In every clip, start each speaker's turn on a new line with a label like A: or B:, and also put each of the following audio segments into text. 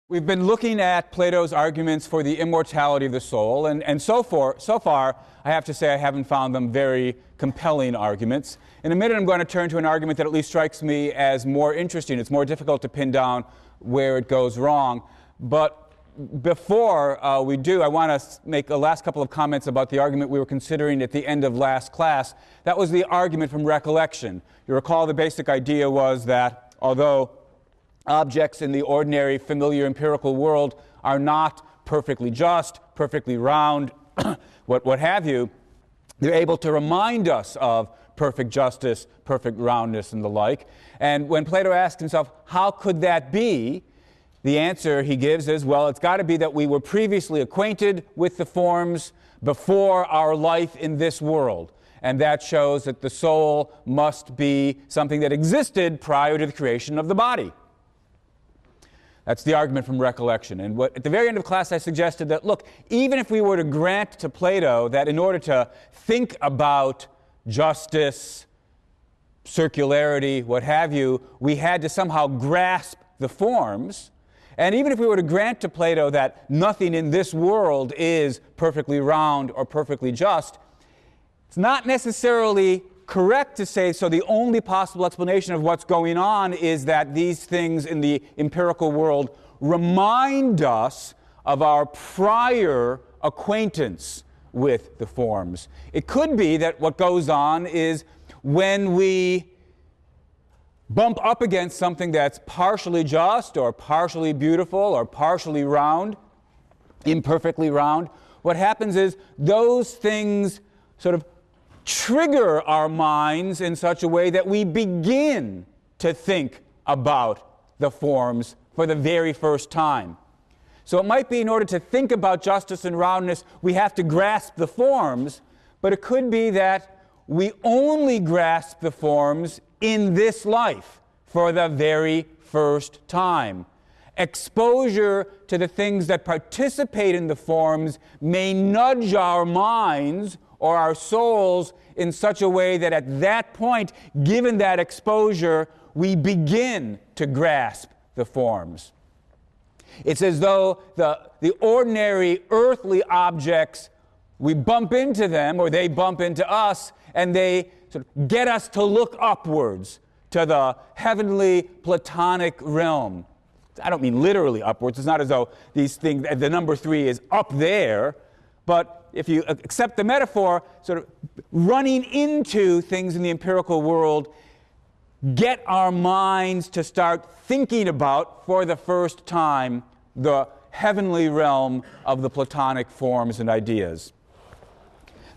A: We've been looking at Plato's arguments for the immortality of the soul, and so far, I have to say I haven't found them very compelling arguments. In a minute, I'm going to turn to an argument that at least strikes me as more interesting. It's more difficult to pin down where it goes wrong. But before we do, I want to make a last couple of comments about the argument we were considering at the end of last class. That was the argument from recollection. You recall the basic idea was that although objects in the ordinary, familiar, empirical world are not perfectly just, perfectly round, what have you, they're able to remind us of perfect justice, perfect roundness, and the like. And when Plato asks himself, how could that be? The answer he gives is, well, it's got to be that we were previously acquainted with the forms before our life in this world. And that shows that the soul must be something that existed prior to the creation of the body. That's the argument from recollection. And at the very end of class, I suggested that, look, even if we were to grant to Plato that in order to think about justice, circularity, what have you, we had to somehow grasp the forms, and even if we were to grant to Plato that nothing in this world is perfectly round or perfectly just, it's not necessarily correct to say so the only possible explanation of what's going on is that these things in the empirical world remind us of our prior acquaintance with the forms. It could be that what goes on is when we bump up against something that's partially just or partially beautiful or partially round, imperfectly round, what happens is those things sort of trigger our minds in such a way that we begin to think about the forms for the very first time. So it might be in order to think about justice and roundness, we have to grasp the forms, but it could be that we only grasp the forms in this life for the very first time. Exposure to the things that participate in the forms may nudge our minds or our souls in such a way that at that point, given that exposure, we begin to grasp the forms. It's as though the ordinary earthly objects, we bump into them or they bump into us, and they sort of get us to look upwards to the heavenly Platonic realm. I don't mean literally upwards. It's not as though these things, the number 3 is up there, but if you accept the metaphor, sort of running into things in the empirical world, get our minds to start thinking about, for the first time, the heavenly realm of the Platonic forms and ideas.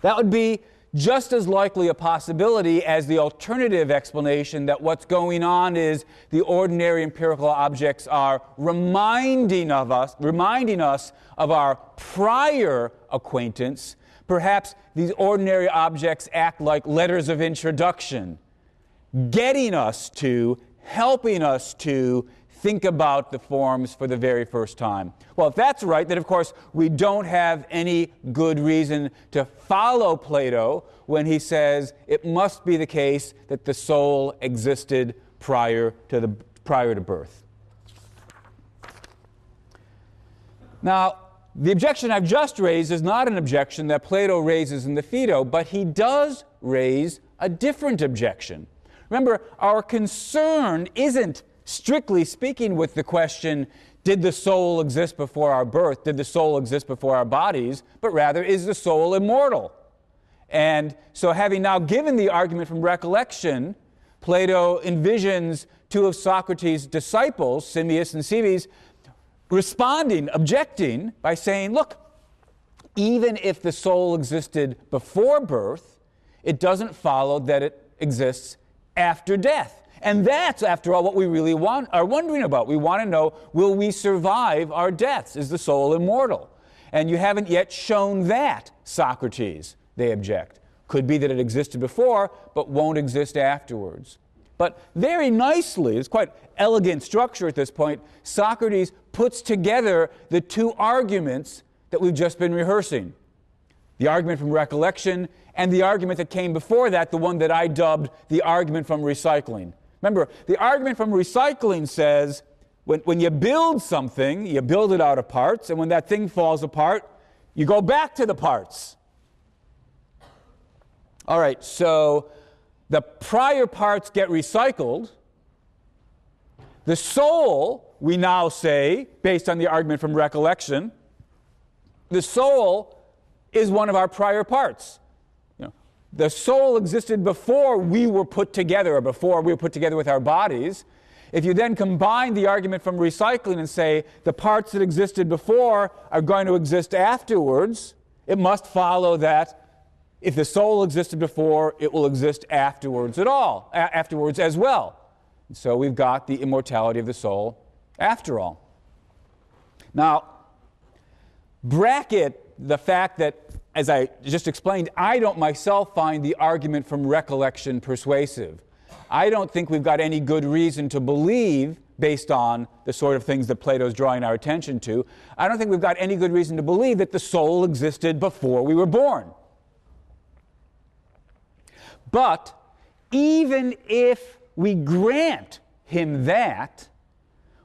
A: That would be just as likely a possibility as the alternative explanation that what's going on is the ordinary empirical objects are reminding us of our prior acquaintance. Perhaps these ordinary objects act like letters of introduction, getting us to, helping us to think about the forms for the very first time. Well, if that's right, then of course we don't have any good reason to follow Plato when he says it must be the case that the soul existed prior to birth. Now, the objection I've just raised is not an objection that Plato raises in the Phaedo, but he does raise a different objection. Remember, our concern isn't, strictly speaking, with the question, did the soul exist before our birth? Did the soul exist before our bodies? But rather, is the soul immortal? And so having now given the argument from recollection, Plato envisions 2 of Socrates' disciples, Simmias and Cebes, responding, objecting, by saying, look, even if the soul existed before birth, it doesn't follow that it exists after death. And that's, after all, what we really are wondering about. We want to know, will we survive our deaths? Is the soul immortal? And you haven't yet shown that, Socrates, they object. Could be that it existed before, but won't exist afterwards. But very nicely, it's quite elegant structure at this point, Socrates puts together the 2 arguments that we've just been rehearsing. The argument from recollection and the argument that came before that, the one that I dubbed the argument from recycling. Remember, the argument from recycling says when you build something, you build it out of parts, and when that thing falls apart, you go back to the parts. All right, so the prior parts get recycled. The soul, we now say, based on the argument from recollection, the soul is one of our prior parts. The soul existed before we were put together, or before we were put together with our bodies. If you then combine the argument from recycling and say the parts that existed before are going to exist afterwards, it must follow that if the soul existed before, it will exist afterwards afterwards as well. And so we've got the immortality of the soul after all. Now, bracket the fact that, as I just explained, I don't myself find the argument from recollection persuasive. I don't think we've got any good reason to believe, based on the sort of things that Plato's drawing our attention to, I don't think we've got any good reason to believe that the soul existed before we were born. But even if we grant him that,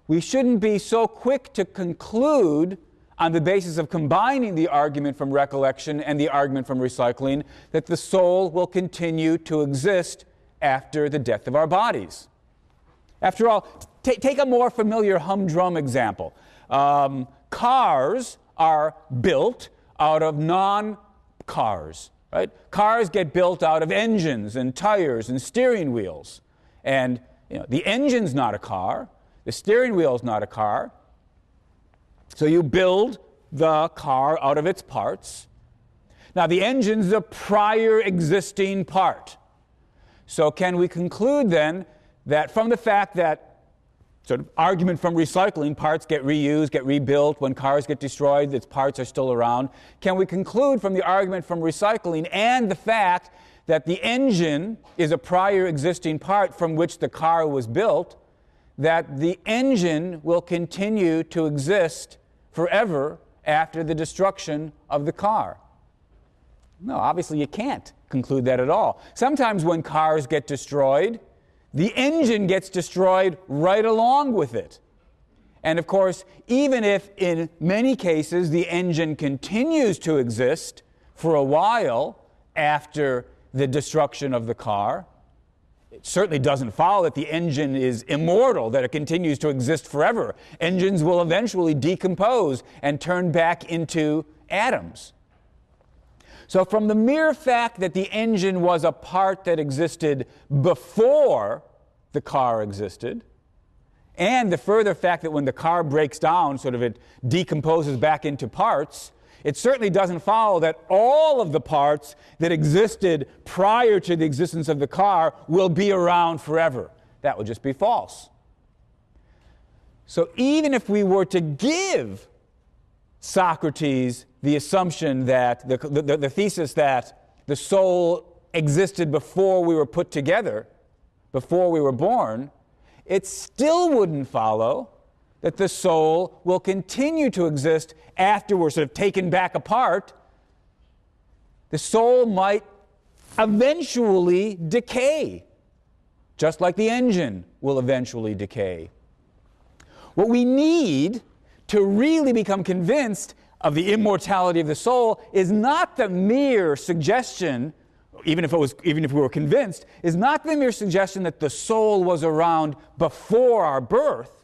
A: we shouldn't be so quick to conclude on the basis of combining the argument from recollection and the argument from recycling that the soul will continue to exist after the death of our bodies. After all, take a more familiar humdrum example. Cars are built out of non-cars, right? Cars get built out of engines and tires and steering wheels. And the engine's not a car. The steering wheel's not a car. So you build the car out of its parts. Now, the engine's a prior existing part. So can we conclude then that from the fact that sort of argument from recycling, parts get reused, get rebuilt, when cars get destroyed, its parts are still around, can we conclude from the argument from recycling and the fact that the engine is a prior existing part from which the car was built, that the engine will continue to exist forever after the destruction of the car? No, obviously you can't conclude that at all. Sometimes when cars get destroyed, the engine gets destroyed right along with it. And of course, even if in many cases the engine continues to exist for a while after the destruction of the car, it certainly doesn't follow that the engine is immortal, that it continues to exist forever. Engines will eventually decompose and turn back into atoms. So from the mere fact that the engine was a part that existed before the car existed, and the further fact that when the car breaks down, sort of it decomposes back into parts, it certainly doesn't follow that all of the parts that existed prior to the existence of the car will be around forever. That would just be false. So even if we were to give Socrates the assumption that, the thesis that the soul existed before we were put together, before we were born, it still wouldn't follow that the soul will continue to exist after we're sort of taken back apart. The soul might eventually decay, just like the engine will eventually decay. What we need to really become convinced of the immortality of the soul is not the mere suggestion, even if we were convinced, is not the mere suggestion that the soul was around before our birth.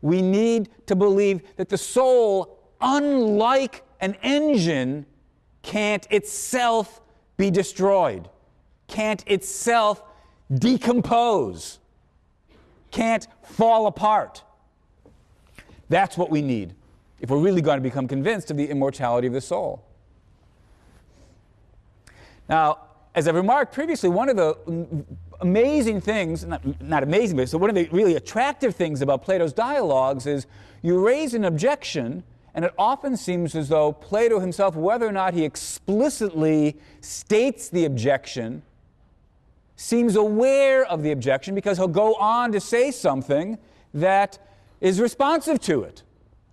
A: We need to believe that the soul, unlike an engine, can't itself be destroyed, can't itself decompose, can't fall apart. That's what we need if we're really going to become convinced of the immortality of the soul. Now, as I remarked previously, one of the amazing things, not amazing, but so one of the really attractive things about Plato's dialogues is you raise an objection, and it often seems as though Plato himself, whether or not he explicitly states the objection, seems aware of the objection because he'll go on to say something that is responsive to it.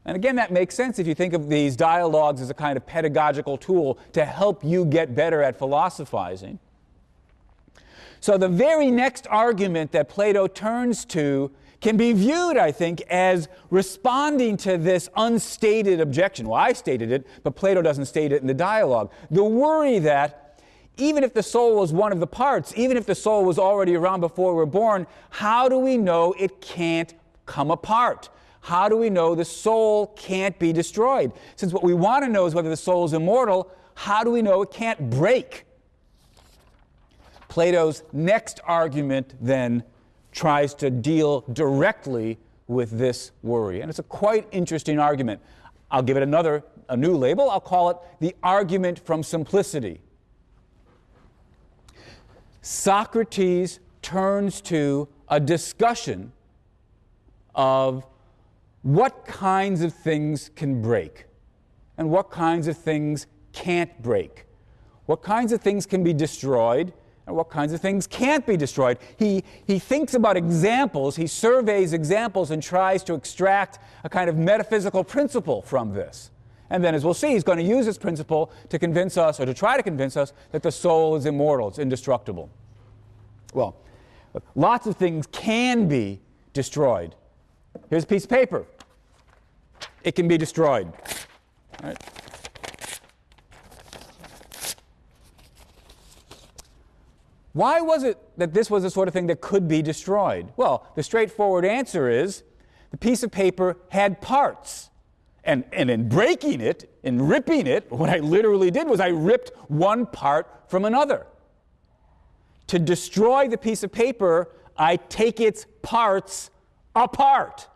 A: And again, that makes sense if you think of these dialogues as a kind of pedagogical tool to help you get better at philosophizing. So the very next argument that Plato turns to can be viewed, I think, as responding to this unstated objection. Well, I stated it, but Plato doesn't state it in the dialogue. The worry that even if the soul was one of the parts, even if the soul was already around before we were born, how do we know it can't come apart? How do we know the soul can't be destroyed? Since what we want to know is whether the soul is immortal, how do we know it can't break? Plato's next argument then tries to deal directly with this worry. And it's a quite interesting argument. I'll give it a new label. I'll call it the argument from simplicity. Socrates turns to a discussion of what kinds of things can break and what kinds of things can't break. What kinds of things can be destroyed and what kinds of things can't be destroyed. He thinks about examples, he surveys examples and tries to extract a kind of metaphysical principle from this. And then, as we'll see, he's going to use this principle to convince us, or to try to convince us, that the soul is immortal, it's indestructible. Well, lots of things can be destroyed. Here's a piece of paper. It can be destroyed. All right. Why was it that this was the sort of thing that could be destroyed? Well, the straightforward answer is the piece of paper had parts. And in breaking it, in ripping it, what I literally did was I ripped one part from another. To destroy the piece of paper, I take its parts apart.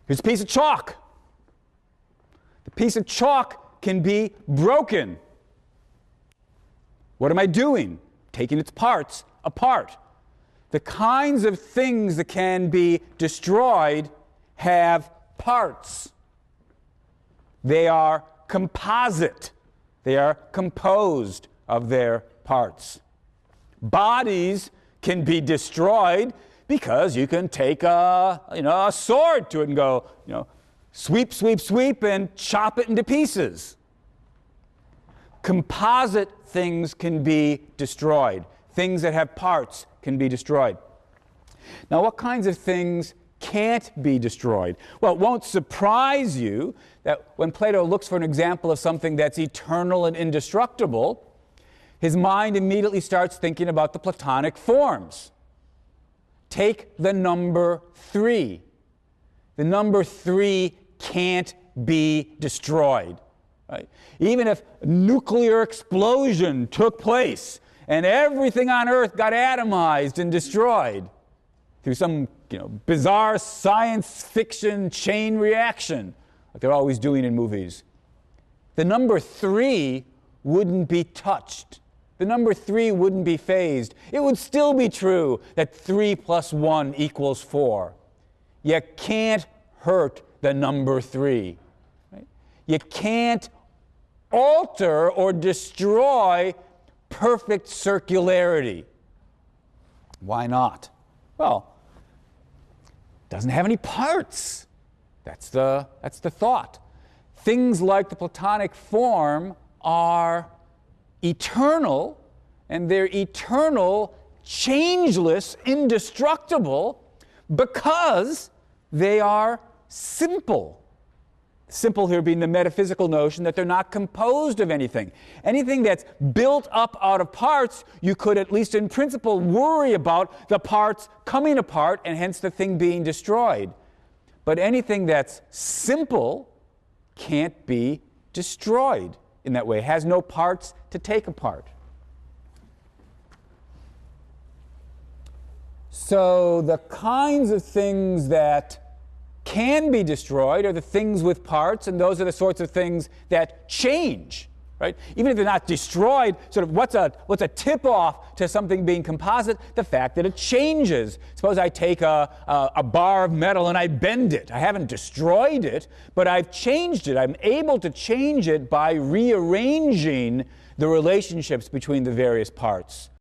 A: Here's a piece of chalk. The piece of chalk can be broken. What am I doing? Taking its parts apart. The kinds of things that can be destroyed have parts. They are composite. They are composed of their parts. Bodies can be destroyed because you can take a sword to it and go, sweep, sweep, sweep, and chop it into pieces. Composite things can be destroyed. Things that have parts can be destroyed. Now, what kinds of things can't be destroyed? Well, it won't surprise you that when Plato looks for an example of something that's eternal and indestructible, his mind immediately starts thinking about the Platonic forms. Take the number 3. The number 3 can't be destroyed. Right? Even if a nuclear explosion took place and everything on Earth got atomized and destroyed through some bizarre science fiction chain reaction, like they're always doing in movies, the number 3 wouldn't be touched. The number 3 wouldn't be phased. It would still be true that 3 plus 1 equals 4. You can't hurt the number 3. Right? You can't alter or destroy perfect circularity. Why not? Well, it doesn't have any parts. That's the thought. Things like the Platonic form are eternal, and they're eternal, changeless, indestructible, because they are simple. Simple here being the metaphysical notion that they're not composed of anything. Anything that's built up out of parts, you could, at least in principle, worry about the parts coming apart and hence the thing being destroyed. But anything that's simple can't be destroyed in that way. It has no parts to take apart. So the kinds of things that can be destroyed are the things with parts, and those are the sorts of things that change, right? Even if they're not destroyed, sort of what's a tip-off to something being composite? The fact that it changes. Suppose I take a bar of metal and I bend it. I haven't destroyed it, but I've changed it. I'm able to change it by rearranging the relationships between the various parts.